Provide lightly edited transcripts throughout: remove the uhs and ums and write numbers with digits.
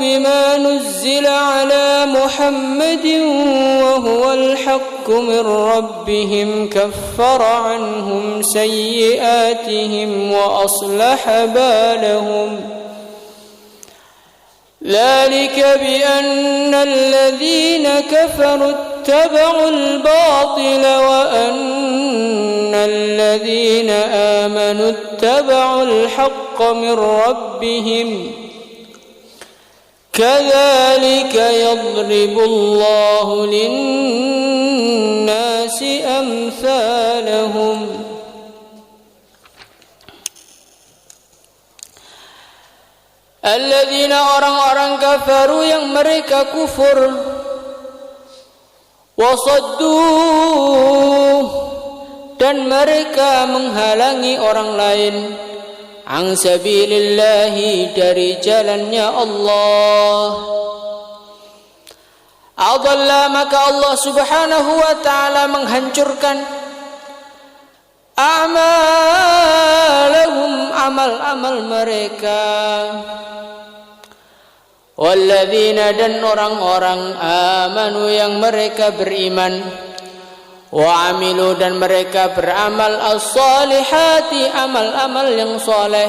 بما نزل على محمد وهو الحق من ربهم كفر عنهم سيئاتهم وأصلح بالهم ذلك بأن الذين كفروا اتبعوا الباطل وأن الذين آمنوا اتبعوا الحق من ربهم كذلك يضرب الله للناس أمثالهم. Alladzina orang-orang kafaru yang mereka kufur, wasaddu dan mereka menghalangi orang lain, an sabilillahi dari jalannya Allah. Adalla maka Allah subhanahu wa ta'ala menghancurkan a'malahum amal-amal mereka. Walladzina dan orang-orang amanu yang mereka beriman, wa amilu dan mereka beramal as-salihati amal-amal yang saleh,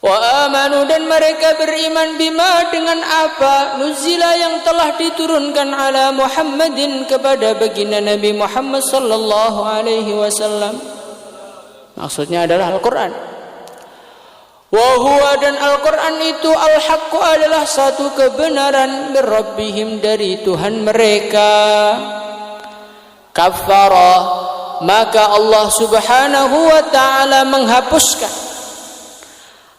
wa amanu dan mereka beriman bima dengan apa nuzila yang telah diturunkan ala Muhammadin kepada baginda Nabi Muhammad sallallahu alaihi wasallam, maksudnya adalah Al-Quran. Wa huwa dan Al-Quran itu al-haqqu adalah satu kebenaran min rabbihim dari Tuhan mereka. Kafara maka Allah subhanahu wa ta'ala menghapuskan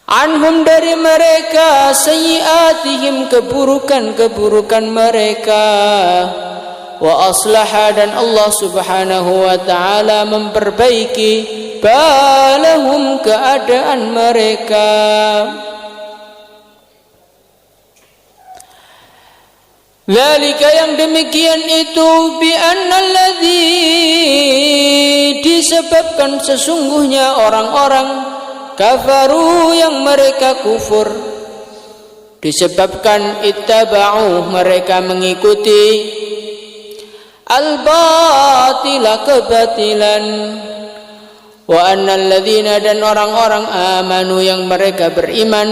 anhum dari mereka sayyiatihim keburukan-keburukan mereka, wa aslaha dan Allah subhanahu wa ta'ala memperbaiki balahum keadaan mereka. Dzalika yang demikian itu bi annalladzi disebabkan sesungguhnya orang-orang kafaru yang mereka kufur, disebabkan ittaba'u mereka mengikuti al-batila kebatilan, wa annal ladzina dan orang-orang amanu yang mereka beriman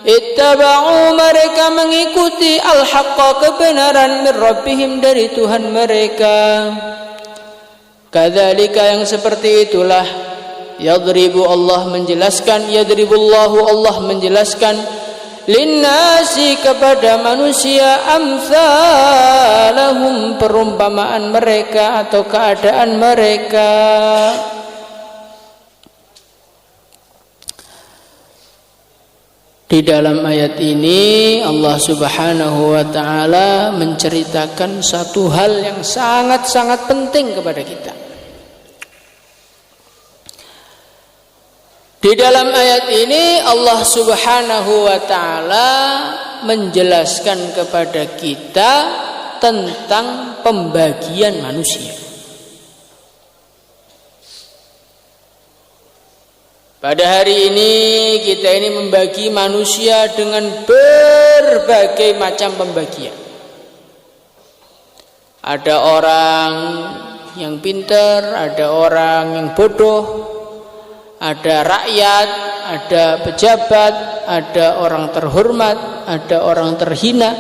ittaba'u mereka mengikuti al-haqqa kebenaran min rabbihim dari Tuhan mereka. Kadzalika yang seperti itulah yadribu Allah menjelaskan, yadribullahu Allah menjelaskan linnasi kepada manusia amsalahum perumpamaan mereka atau keadaan mereka. Di dalam ayat ini Allah subhanahu wa ta'ala menceritakan satu hal yang sangat-sangat penting kepada kita. Di dalam ayat ini Allah subhanahu wa ta'ala menjelaskan kepada kita tentang pembagian manusia. Pada hari ini kita ini membagi manusia dengan berbagai macam pembagian. Ada orang yang pintar, ada orang yang bodoh, ada rakyat, ada pejabat, ada orang terhormat, ada orang terhina,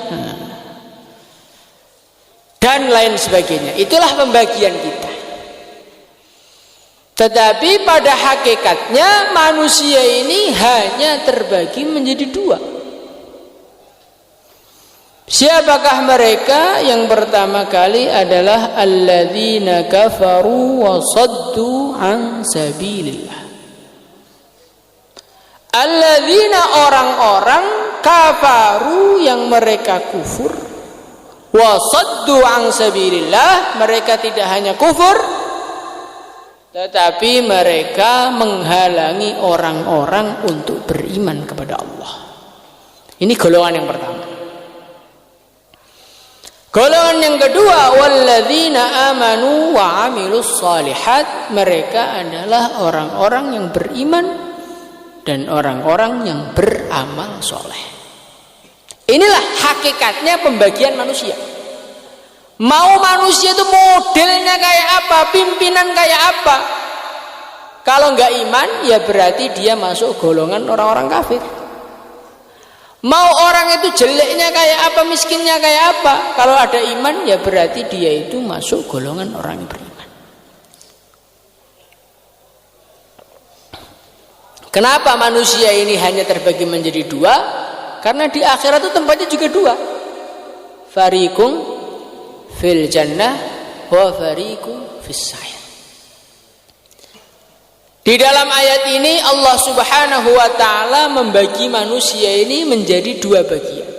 dan lain sebagainya. Itulah pembagian kita. Tetapi pada hakikatnya manusia ini hanya terbagi menjadi dua. Siapakah mereka? Yang pertama kali adalah alladzina kafaru wa saddu an sabilillah. Alladzina orang-orang kafaru yang mereka kufur, wa saddu an sabilillah mereka tidak hanya kufur tetapi mereka menghalangi orang-orang untuk beriman kepada Allah. Ini golongan yang pertama. Golongan yang kedua, walladzina amanu wa amilus shalihat, mereka adalah orang-orang yang beriman dan orang-orang yang beramal soleh. Inilah hakikatnya pembagian manusia. Mau manusia itu modelnya kayak apa, pimpinan kayak apa, kalau nggak iman ya berarti dia masuk golongan orang-orang kafir. Mau orang itu jeleknya kayak apa, miskinnya kayak apa, kalau ada iman ya berarti dia itu masuk golongan orang yang beriman. Kenapa manusia ini hanya terbagi menjadi dua? Karena di akhirat itu tempatnya juga dua. Fariqum fil jannah wa fariqum fis sa'ir. Di dalam ayat ini Allah Subhanahu wa taala membagi manusia ini menjadi dua bagian.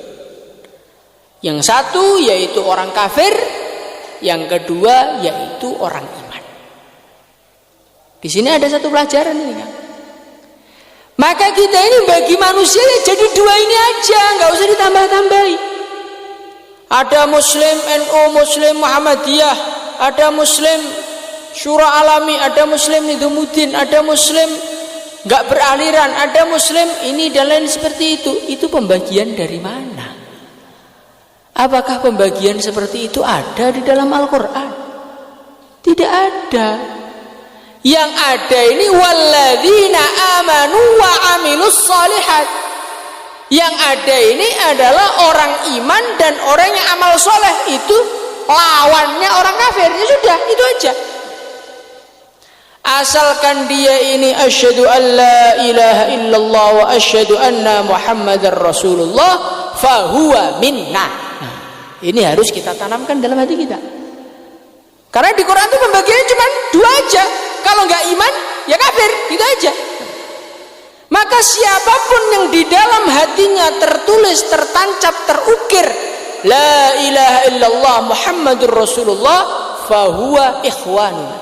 Yang satu yaitu orang kafir, yang kedua yaitu orang iman. Di sini ada satu pelajaran ini kan. Maka kita ini bagi manusia ya jadi dua ini aja, nggak usah ditambah-tambahi. Ada Muslim NU, Muslim Muhammadiyah, ada Muslim Syura Alami, ada Muslim Nidumuddin, ada Muslim nggak beraliran, ada Muslim ini dan lain seperti itu. Itu pembagian dari mana? Apakah pembagian seperti itu ada di dalam Al-Quran? Tidak ada. Yang ada ini walladzina amanu wa amilus shalihat. Yang ada ini adalah orang iman dan orang yang amal soleh. Itu lawannya orang kafir. Ya sudah, itu aja. Asalkan dia ini asyhadu an la ilaha illallah wa asyhadu anna muhammadar rasulullah fahuwa minna. Nah, ini harus kita tanamkan dalam hati kita. Karena di Quran itu pembagiannya cuma dua aja. Kalau nggak iman ya kafir, gitu aja. Maka siapapun yang di dalam hatinya tertulis, tertancap, terukir la ilaha illallah muhammadur rasulullah fahuwa ikhwanuna,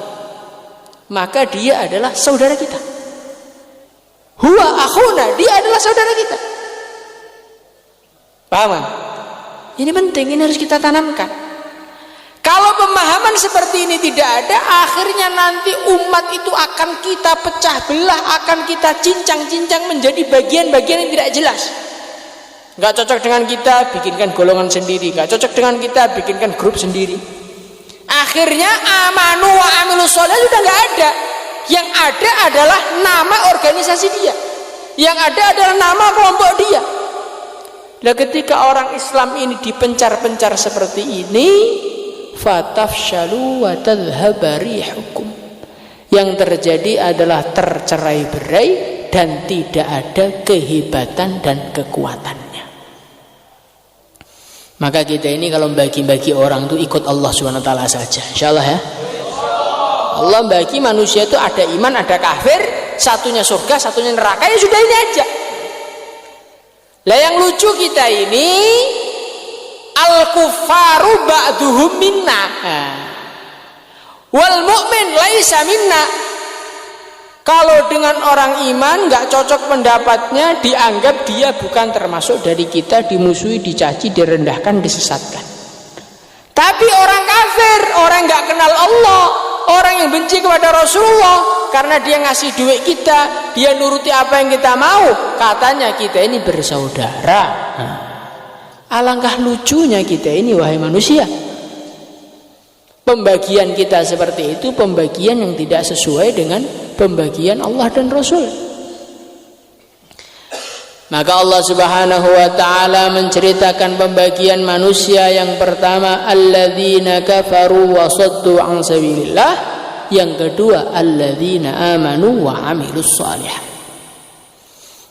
maka dia adalah saudara kita. Huwa akhuna, dia adalah saudara kita. Paham? Ini penting, ini harus kita tanamkan. Kalau pemahaman seperti ini tidak ada, akhirnya nanti umat itu akan kita pecah belah, akan kita cincang-cincang menjadi bagian-bagian yang tidak jelas. Gak cocok dengan kita, bikinkan golongan sendiri. Gak cocok dengan kita, bikinkan grup sendiri. Akhirnya amanu wa amilus sholih sudah gak ada. Yang ada adalah nama organisasi dia. Yang ada adalah nama kelompok dia. Nah, ketika orang Islam ini dipencar-pencar seperti ini, fatafshalu wa tadhhaba rihukum, yang terjadi adalah tercerai-berai dan tidak ada kehebatan dan kekuatannya. Maka kita ini kalau bagi-bagi orang itu ikut Allah Subhanahu wa taala saja, insyaallah ya. Allah bagi manusia itu ada iman, ada kafir, satunya surga, satunya neraka, ya sudah ini aja. Lah yang lucu kita ini al-kuffaru ba'duhum minna wal mu'min laisa minna. Kalau dengan orang iman nggak cocok pendapatnya, dianggap dia bukan termasuk dari kita, dimusuhi, dicaci, direndahkan, disesatkan. Tapi orang kafir, orang nggak kenal Allah, orang yang benci kepada Rasulullah, karena dia ngasih duit kita, dia nuruti apa yang kita mau, katanya kita ini bersaudara. Alangkah lucunya kita ini, wahai manusia. Pembagian kita seperti itu, pembagian yang tidak sesuai dengan pembagian Allah dan Rasul. Maka Allah Subhanahu wa taala menceritakan pembagian manusia. Yang pertama, alladzina kafaru wa saddu an sabilillah. Yang kedua, alladzina amanu wa amilus shalihat.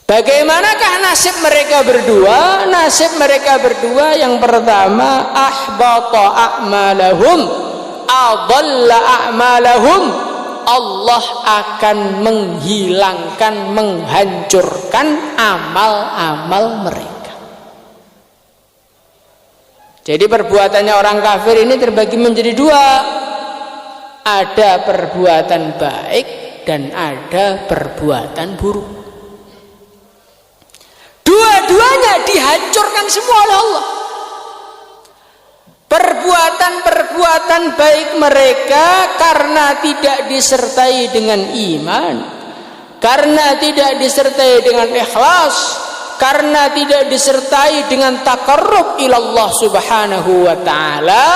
Bagaimanakah nasib mereka berdua? Nasib mereka berdua yang pertama, ahbata a'malahum, adalla a'malahum. Allah akan menghilangkan, menghancurkan amal-amal mereka. Jadi perbuatannya orang kafir ini terbagi menjadi dua. Ada perbuatan baik dan ada perbuatan buruk. Dua-duanya dihancurkan semua oleh Allah. Perbuatan-perbuatan baik mereka karena tidak disertai dengan iman, karena tidak disertai dengan ikhlas, karena tidak disertai dengan taqarrub ilallah subhanahu wa ta'ala,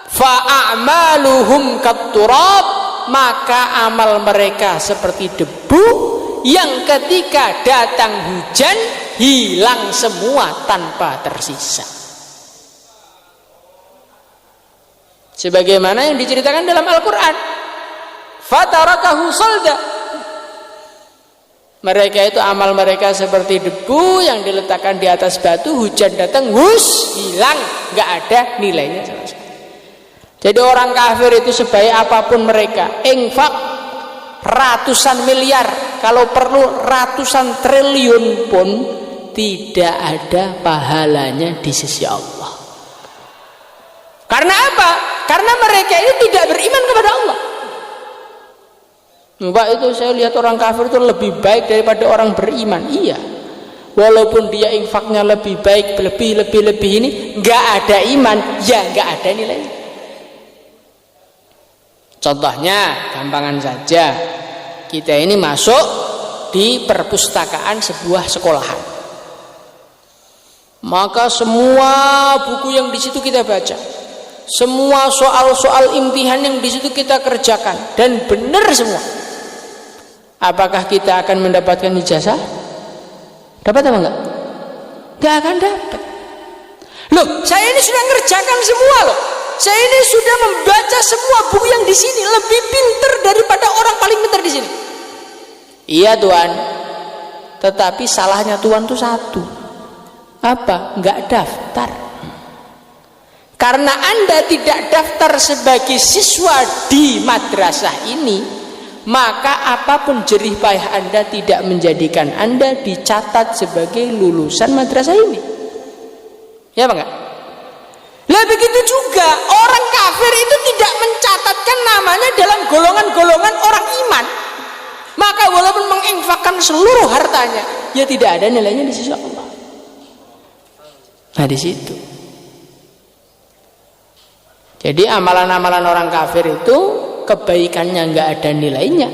fa'amaluhum katturab, maka amal mereka seperti debu yang ketika datang hujan hilang semua tanpa tersisa. Sebagaimana yang diceritakan dalam Al-Quran, fatarakahu salda, mereka itu amal mereka seperti debu yang diletakkan di atas batu, hujan datang, hus, hilang, nggak ada nilainya sama sekali. Jadi orang kafir itu sebaik apapun mereka, infak ratusan miliar, kalau perlu ratusan triliun pun tidak ada pahalanya di sisi Allah. Karena apa? Karena mereka itu tidak beriman kepada Allah. Mbak, itu saya lihat orang kafir itu lebih baik daripada orang beriman. Iya, walaupun dia infaknya lebih baik, lebih ini, nggak ada iman, ya nggak ada nilainya. Contohnya gampangan saja, kita ini masuk di perpustakaan sebuah sekolahan, maka semua buku yang di situ kita baca, semua soal-soal imtihan yang di situ kita kerjakan, dan benar semua. Apakah kita akan mendapatkan ijazah? Dapat apa enggak? Enggak akan dapat. Loh, saya ini sudah ngerjakan semua loh. Saya ini sudah membaca semua buku yang di sini, lebih pintar daripada orang paling pintar di sini. Iya Tuhan. Tetapi salahnya Tuhan itu satu. Apa? Enggak daftar. Karena Anda tidak daftar sebagai siswa di madrasah ini, maka apapun jerih payah Anda tidak menjadikan Anda dicatat sebagai lulusan madrasah ini. Ya apa enggak? Lah begitu juga orang kafir itu tidak mencatatkan namanya dalam golongan-golongan orang iman. Maka walaupun menginfakkan seluruh hartanya, ya tidak ada nilainya di sisi Allah. Nah di situ. Jadi amalan-amalan orang kafir itu kebaikannya nggak ada nilainya.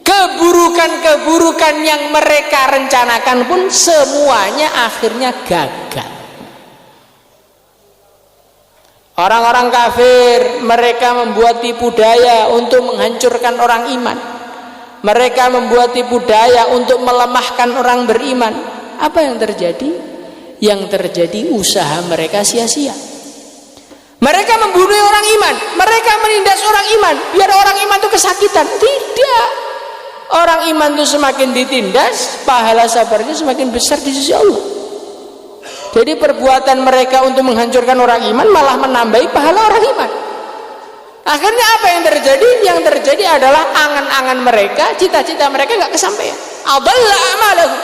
Keburukan-keburukan yang mereka rencanakan pun semuanya akhirnya gagal. Orang-orang kafir mereka membuat tipu daya untuk menghancurkan orang iman. Mereka membuat tipu daya untuk melemahkan orang beriman. Apa yang terjadi? Yang terjadi usaha mereka sia-sia. Mereka membunuh orang iman, mereka menindas orang iman biar orang iman itu kesakitan. Tidak. Orang iman itu semakin ditindas, pahala sabarnya semakin besar di sisi Allah. Jadi perbuatan mereka untuk menghancurkan orang iman malah menambahi pahala orang iman. Akhirnya apa yang terjadi? Yang terjadi adalah angan-angan mereka, cita-cita mereka nggak kesampaian. Adalla a'malahu.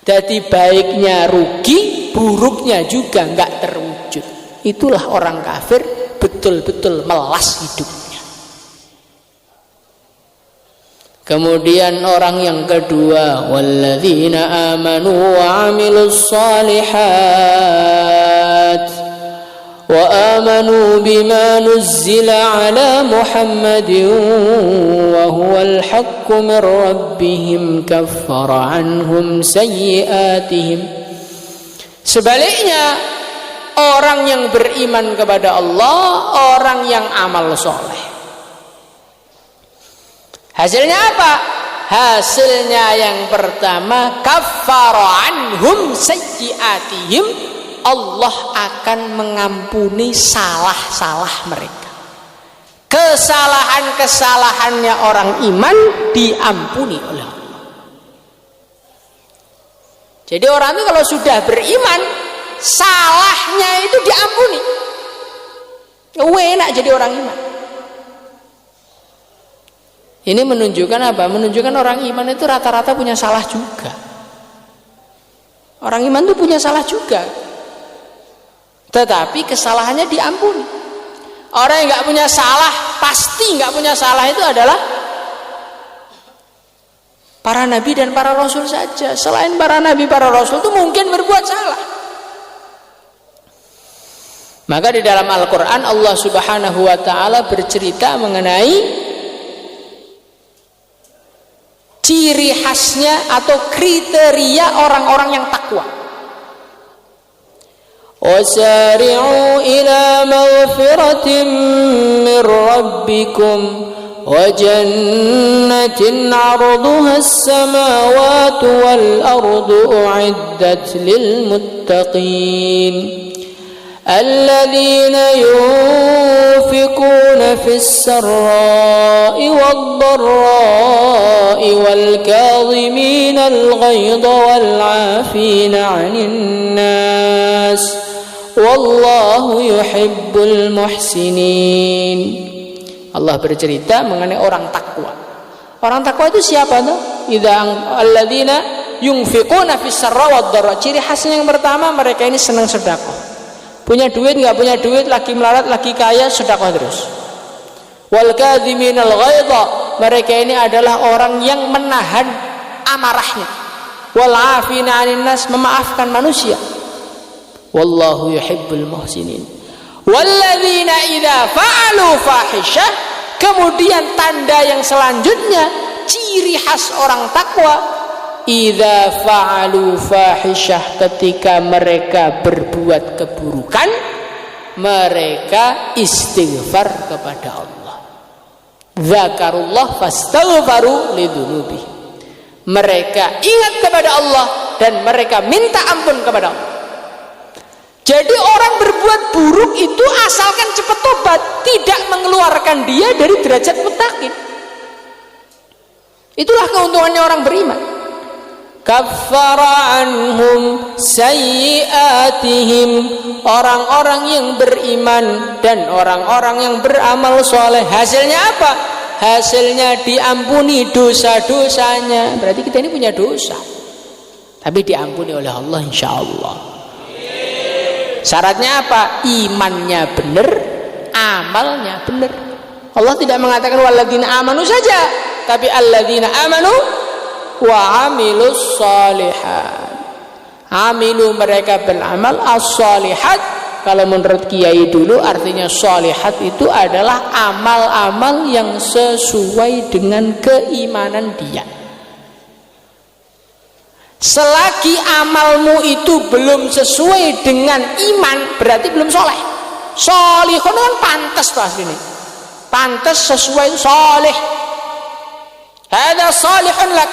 Jadi baiknya rugi, buruknya juga nggak terwujud. Itulah orang kafir betul-betul melas hidupnya. Kemudian orang yang kedua, walladzina amanu wa 'amilus shalihat wa amanu bima nuzzila 'ala Muhammadin wa huwal haqqu min rabbihim kaffara 'anhum sayyi'atihim. Sebaliknya, orang yang beriman kepada Allah, orang yang amal soleh, hasilnya apa? Hasilnya yang pertama, kaffara anhum sayyi'atihim, Allah akan mengampuni salah-salah mereka. Kesalahan-kesalahannya orang iman diampuni oleh Allah. Jadi orang itu kalau sudah beriman, salahnya itu diampuni. Enak jadi orang iman. Ini menunjukkan apa? Menunjukkan orang iman itu rata-rata punya salah juga. Orang iman itu punya salah juga, tetapi kesalahannya diampuni. Orang yang nggak punya salah, pasti nggak punya salah itu adalah para nabi dan para rasul saja. Selain para nabi, para rasul itu mungkin berbuat salah. Maka di dalam Al-Quran Allah Subhanahu wa ta'ala bercerita mengenai ciri khasnya atau kriteria orang-orang yang takwa. Wasari'u ila maghfiratin min rabbikum wa jannatin 'arduha as-samawati wal ardu u'iddat lil muttaqin الذين ينفقون في السراء والضراء والكاظمين الغيظ والعافين عن الناس والله يحب المحسنين. Allah bercerita mengenai orang takwa. Orang takwa itu siapa tuh? Alladzina yunfiquna fis sarra wad dharra. Ciri khasnya yang pertama, mereka ini senang sedekah. Punya duit nggak punya duit, lagi melarat lagi kaya, sedekah terus. Wal kadhiminal ghaidha, mereka ini adalah orang yang menahan amarahnya. Wal afina 'anil nas, memaafkan manusia. Wallahu yuhibbul muhsinin. Walladzina idza fa'alu fahisyah, kemudian tanda yang selanjutnya, ciri khas orang takwa, idza fa'alu fahisyah, ketika mereka berbuat keburukan, mereka istighfar kepada Allah. Zakarullah fastaghfaru lidunubi. Mereka ingat kepada Allah dan mereka minta ampun kepada Allah. Jadi orang berbuat buruk itu asalkan cepat tobat, tidak mengeluarkan dia dari derajat muttaqin. Itulah keuntungannya orang beriman. Kaffara anhum sayyi'atihim, orang-orang yang beriman dan orang-orang yang beramal soleh, hasilnya apa? Hasilnya diampuni dosa-dosanya. Berarti kita ini punya dosa, tapi diampuni oleh Allah insyaallah. Syaratnya apa? Imannya benar, amalnya benar. Allah tidak mengatakan walladzina amanu saja, tapi alladzina amanu wa amilus shalihat. Amilu, mereka beramal, as-shalihat kalau menurut kiai dulu artinya shalihat itu adalah amal-amal yang sesuai dengan keimanan dia. Selagi amalmu itu belum sesuai dengan iman, berarti belum soleh. Sholihun kan pantas pas ini, pantas sesuai soleh. Hada salihun lak,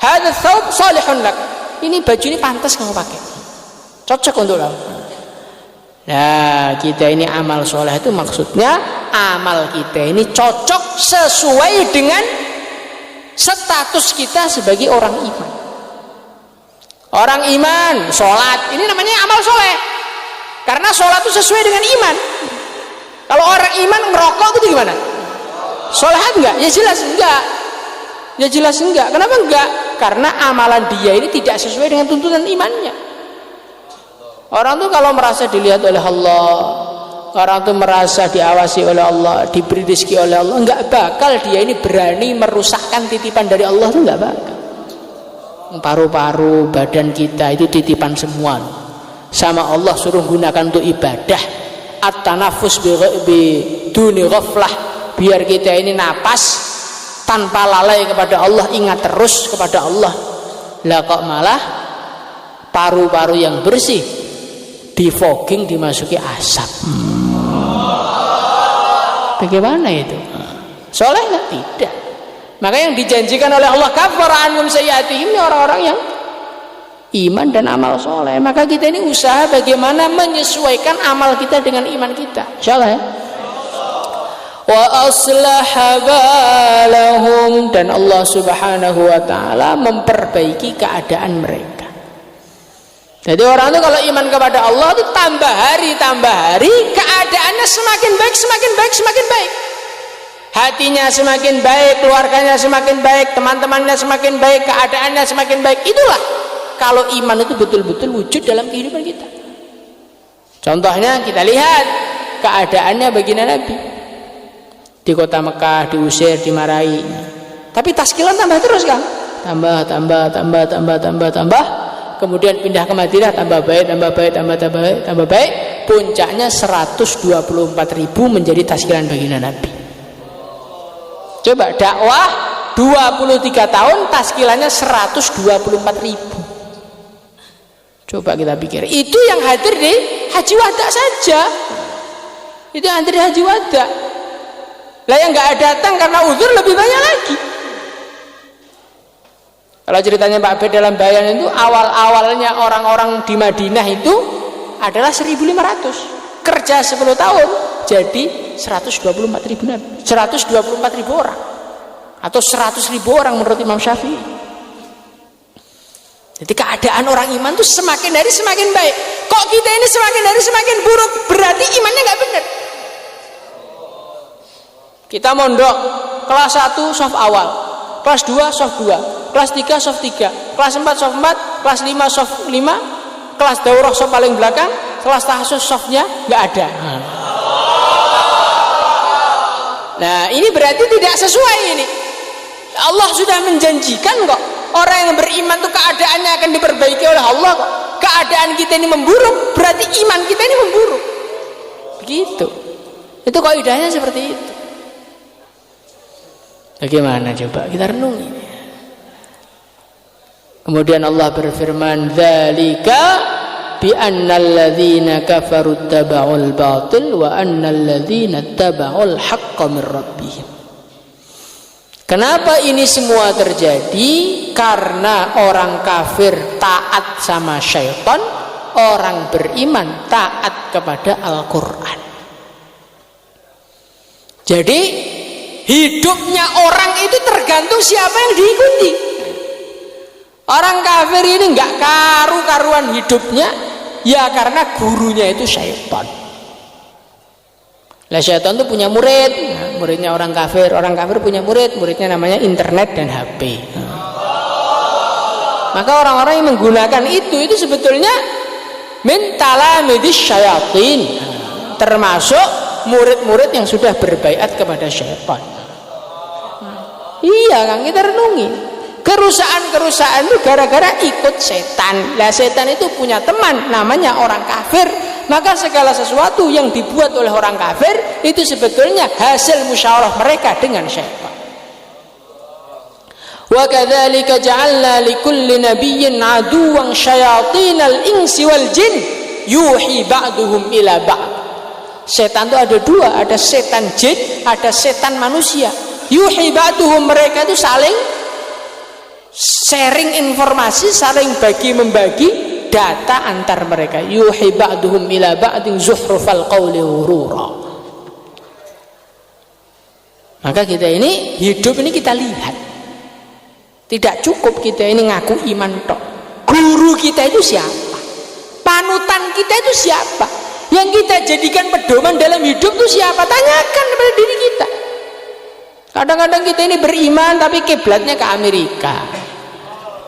hada thawb salihun lak. Ini baju ini pantas kamu pakai, cocok untuk kamu. Nah, kita ini amal soleh itu maksudnya amal kita ini cocok sesuai dengan status kita sebagai orang iman. Orang iman, sholat, ini namanya amal soleh. Karena sholat itu sesuai dengan iman. Kalau orang iman ngerokok itu gimana? Sholat enggak? Ya jelas enggak. Ya jelas enggak. Kenapa enggak? Karena amalan dia ini tidak sesuai dengan tuntunan imannya. Orang tuh kalau merasa dilihat oleh Allah, orang tuh merasa diawasi oleh Allah, diberi rezeki oleh Allah, enggak bakal dia ini berani merusakkan titipan dari Allah, itu enggak bakal. Paru-paru badan kita itu titipan semua, sama Allah suruh gunakan untuk ibadah. At-tanafus bi duni ghaflah, biar kita ini napas tanpa lalai kepada Allah, ingat terus kepada Allah. Lah kok malah paru-paru yang bersih di fogging, dimasuki asap. Bagaimana itu? Soleh nggak? Tidak. Maka yang dijanjikan oleh Allah kafara anhum sayyi'atihim, orang-orang yang iman dan amal soleh. Maka kita ini usaha bagaimana menyesuaikan amal kita dengan iman kita, insyaallah ya. Wa aslaha balahum, dan Allah subhanahu wa ta'ala memperbaiki keadaan mereka. Jadi orang itu kalau iman kepada Allah itu tambah hari keadaannya semakin baik, semakin baik, semakin baik. Hatinya semakin baik, keluarganya semakin baik, teman-temannya semakin baik, keadaannya semakin baik. Itulah kalau iman itu betul-betul wujud dalam kehidupan kita. Contohnya kita lihat keadaannya baginda Nabi di kota Mekah, diusir, dimarahi, tapi taskilan tambah terus kan, tambah. Kemudian pindah ke Madinah, tambah baik, puncaknya 124.000 menjadi taskilan baginda Nabi. Coba dakwah 23 tahun taskilahnya 124.000. Coba kita pikir, itu yang hadir di haji wada saja. Itu yang hadir di haji wada. Lah yang nggak datang karena uzur lebih banyak lagi. Kalau ceritanya Pak B dalam bayan itu, awal-awalnya orang-orang di Madinah itu adalah 1.500. Kerja 10 tahun jadi 124.000 orang atau 100.000 orang menurut Imam Syafi'i. Jadi keadaan orang iman itu semakin hari semakin baik. Kok kita ini semakin hari semakin buruk? Berarti imannya nggak benar. Kita mondok kelas 1 soft awal, kelas 2 soft 2, kelas 3 soft 3, kelas 4 soft 4, kelas 5 soft 5, kelas daurah soft paling belakang, kelas tahsus softnya nggak ada. Nah ini berarti tidak sesuai ini. Allah sudah menjanjikan kok. Orang yang beriman itu keadaannya akan diperbaiki oleh Allah kok. Keadaan kita ini memburuk, berarti iman kita ini memburuk. Begitu. Itu kaidahnya seperti itu. Bagaimana coba kita renungi. Kemudian Allah berfirman, "Dzalika bi annal ladzina kafaru taba'ul batil wa annal ladzina taba'ul haqqo min rabbihim." Kenapa ini semua terjadi? Karena orang kafir taat sama syaitan, orang beriman taat kepada Al-Quran. Jadi hidupnya orang itu tergantung siapa yang diikuti. Orang kafir ini nggak karu-karuan hidupnya, ya karena gurunya itu syaitan. Lah syaitan itu punya murid, nah, muridnya orang kafir punya murid, muridnya namanya internet dan HP. Maka orang-orang yang menggunakan itu sebetulnya min talamidis syayatin, termasuk murid-murid yang sudah berbaiat kepada syaitan. Iya kan, kita renungi kerusakan-kerusakan itu gara-gara ikut setan. Lah setan itu punya teman namanya orang kafir. Maka segala sesuatu yang dibuat oleh orang kafir itu sebetulnya hasil musyawarah mereka dengan syaitan. Wa kadzalika ja'alna likulli nabiyyin aduwwan syayatinal insi wal jin yuhi ba'duhum ila ba'd. Setan itu ada dua, ada setan jin, ada setan manusia. Yuhi ba'duhum, mereka itu saling sharing informasi, saling bagi-membagi data antar mereka. Yuhi ba'duhum ila ba'din zuhrufal qawli ghurura. Maka kita ini hidup ini kita lihat, tidak cukup kita ini ngaku iman tok. Guru kita itu siapa? Panutan kita itu siapa? Yang kita jadikan pedoman dalam hidup itu siapa? Tanyakan kepada diri kita. Kadang-kadang kita ini beriman tapi kiblatnya ke Amerika,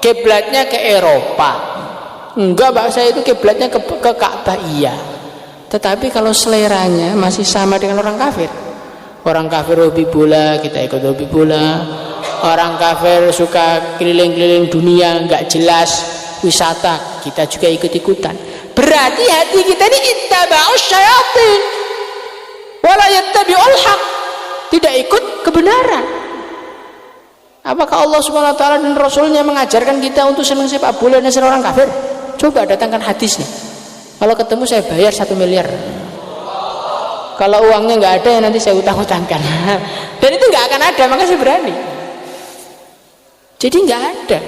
kiblatnya ke Eropa. Enggak, Pak, saya itu kiblatnya ke Ka'bah, iya. Tetapi kalau seleranya masih sama dengan orang kafir. Orang kafir hobi bola, kita ikut hobi bola. Orang kafir suka keliling-keliling dunia, enggak jelas wisata, kita juga ikut-ikutan. Berarti hati kita ini ittaba'us syayatin wala yattabi'ul haq, tidak ikut kebenaran. Apakah Allah Subhanahu wa taala dan Rasulnya mengajarkan kita untuk senang sepak bola dan senang orang kafir? Coba datangkan hadisnya. Kalau ketemu saya bayar 1 miliar. Kalau uangnya nggak ada ya nanti saya utang-utangkan. Dan itu nggak akan ada, maka saya berani. Jadi nggak ada.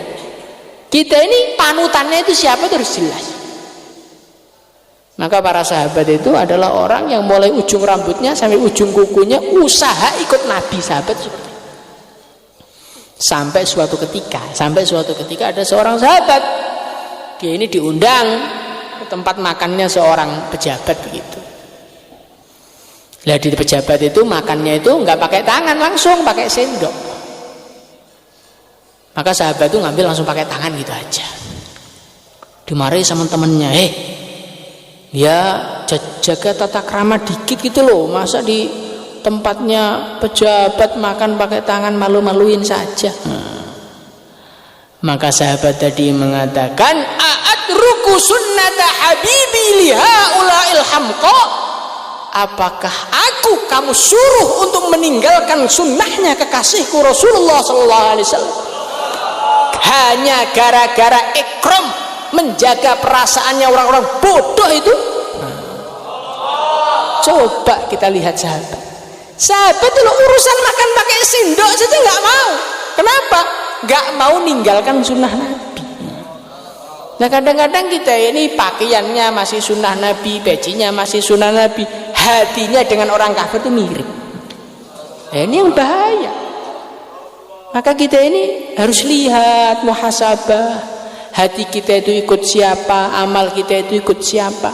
Kita ini panutannya itu siapa itu harus jelas. Maka para sahabat itu adalah orang yang mulai ujung rambutnya sampai ujung kukunya usaha ikut Nabi. Sahabat seperti itu. Sampai suatu ketika ada seorang sahabat, dia ini diundang ke tempat makannya seorang pejabat begitu. Lah di pejabat itu makannya itu nggak pakai tangan, langsung pakai sendok. Maka sahabat itu ngambil langsung pakai tangan gitu aja. Dimarahi sama temennya, dia jaga tata krama dikit gitu loh, masa di tempatnya pejabat makan pakai tangan, malu-maluin saja. Maka sahabat tadi mengatakan, a'adruku sunnata habibi liha ula'il hamqa. apakah kamu suruh untuk meninggalkan sunnahnya kekasihku Rasulullah sallallahu alaihi wasallam hanya gara-gara ikram, menjaga perasaannya orang-orang bodoh itu? Coba kita lihat sahabat itu urusan makan pakai sendok saja nggak mau. Kenapa? Nggak mau ninggalkan sunnah Nabi. Nah kadang-kadang kita ini pakaiannya masih sunnah Nabi, pecinya masih sunnah Nabi, hatinya dengan orang kafir itu mirip. Ini yang bahaya. Maka kita ini harus lihat muhasabah, hati kita itu ikut siapa, amal kita itu ikut siapa.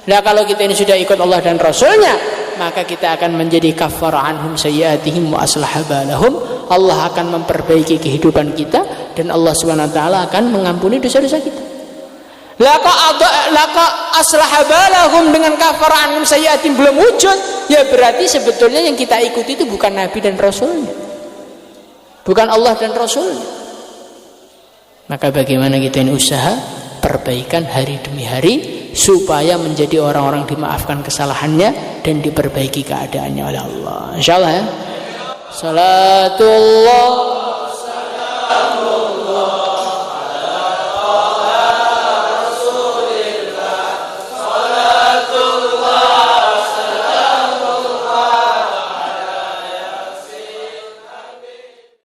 Nah kalau kita ini sudah ikut Allah dan Rasulnya, maka kita akan menjadi kafara anhum sayyiatihim wa aslaha balahum. Allah akan memperbaiki kehidupan kita dan Allah Subhanahu wa taala akan mengampuni dosa-dosa kita. Laka aslaha balahum dengan kafara anhum sayyiatihim belum wujud, ya berarti sebetulnya yang kita ikuti itu bukan Nabi dan Rasulnya, bukan Allah dan Rasulnya. Maka bagaimana kita ini usaha perbaikan hari demi hari supaya menjadi orang-orang dimaafkan kesalahannya dan diperbaiki keadaannya oleh Allah. Insyaallah ya. Salatullah